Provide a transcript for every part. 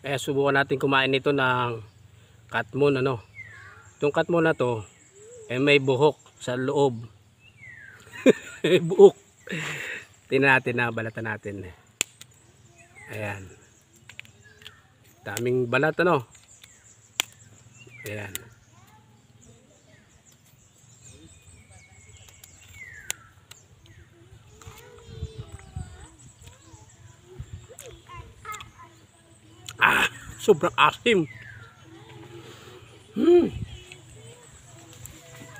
Subukan natin kumain nito ng katmon, ano. Itong katmon na to, may buhok sa loob. Buhok. Tingnan natin na balatan natin. Ayan. Daming balat, ano. Ayan. Sobrang asim.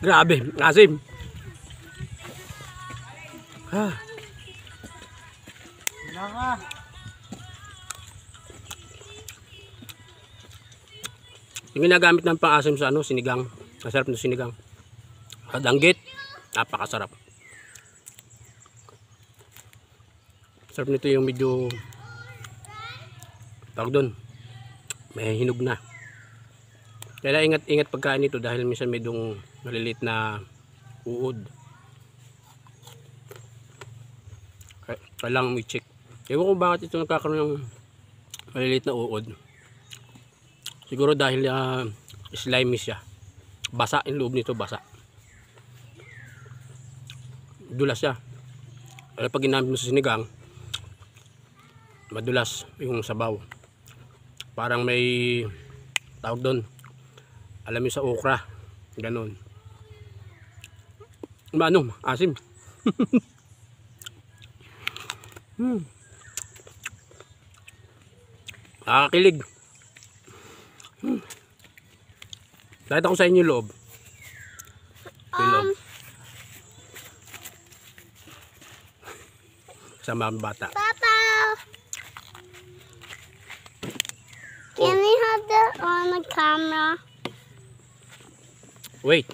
Grabe, asim. Yung ginagamit ng pang-asim sa ano, sinigang. Masarap na sinigang. Danggit, napakasarap. Sarap nito yung medyo tawag doon, may hinog na. Kaya ingat-ingat pagkain nito dahil minsan may dong maliliit na uod. Kailangan i-check. Ewan ko bakit ito nagkakaroon ng maliliit na uod. Siguro dahil slimy siya. Basa yung loob nito, basa. Dulas siya. Kaya pag ginamit mo sa sinigang, madulas yung sabaw. Parang may tawag doon, alam mo sa okra, ganun. Ano, asim. Nakakilig. Nakita ko sa inyo yung loob. Yung loob. Sa mga bata. Papa! Can we have that on the camera? Wait.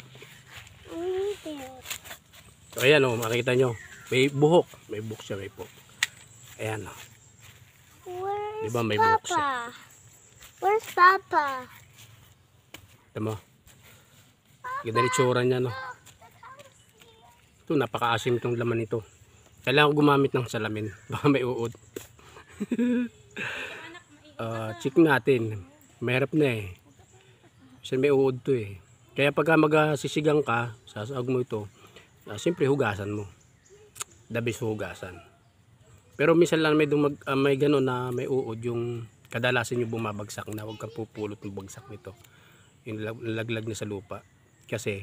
So, ayan o, makikita nyo. May buhok. May buhok siya, may buhok. Ayan o. Where's Diba may Papa? buhok siya? Where's Papa? Ito mo. Ganda rin tsura niya, no. Ito, napakaasim itong laman nito. Kailangan ko gumamit ng salamin. Baka may uod. Check natin. Mahirap na eh. Kasi may uod to eh. Kaya pagka magsisigang ka, sasawag mo ito, siyempre hugasan mo. Dabis hugasan. Pero minsan lang may gano'n na may uod, yung kadalasan yung bumabagsak na huwag kang pupulot ng bagsak nito. Yung laglag na sa lupa. Kasi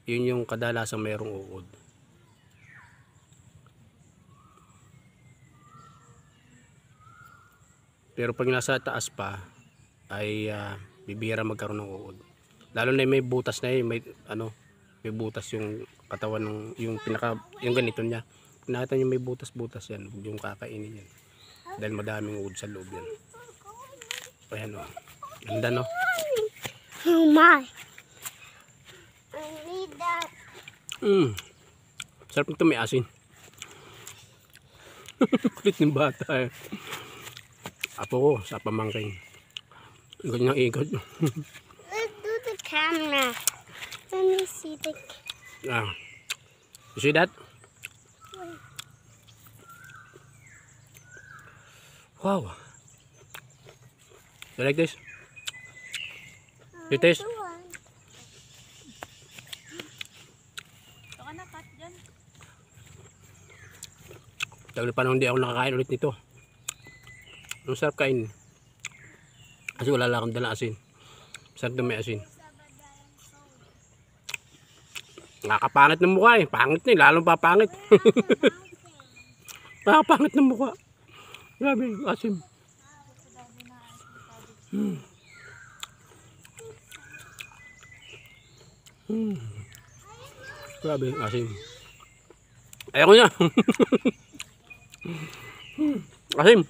yun yung kadalasan mayroong uod. Pero pag nasa taas pa ay bibihira magkaroon ng uod. Lalo na may butas na may may butas yung katawan ng yung ganito niya. Nakita niyo may butas-butas yan, yung kakainin yan. Dahil madaming uod sa loob yan. Ayan o. Ganda no? Oh my. I need that. Sarap nito, may asin. Kulit ng bata eh. Apo ko sa pamangkin. Ganyan ikot. Let's do the camera. Let me see the You see that? Wow. You like this? You taste? Tagal pa nung hindi ako nakakain ulit nito. Ang sarap kain. Kasi wala lang akong dala asin. Sarap na may asin. Nakakapangit ng mukha eh. Pangit na eh. Lalong papangit. Nakakapangit ng mukha. Grabe, asim. Grabe, asim. Ayaw ko niya. Asim.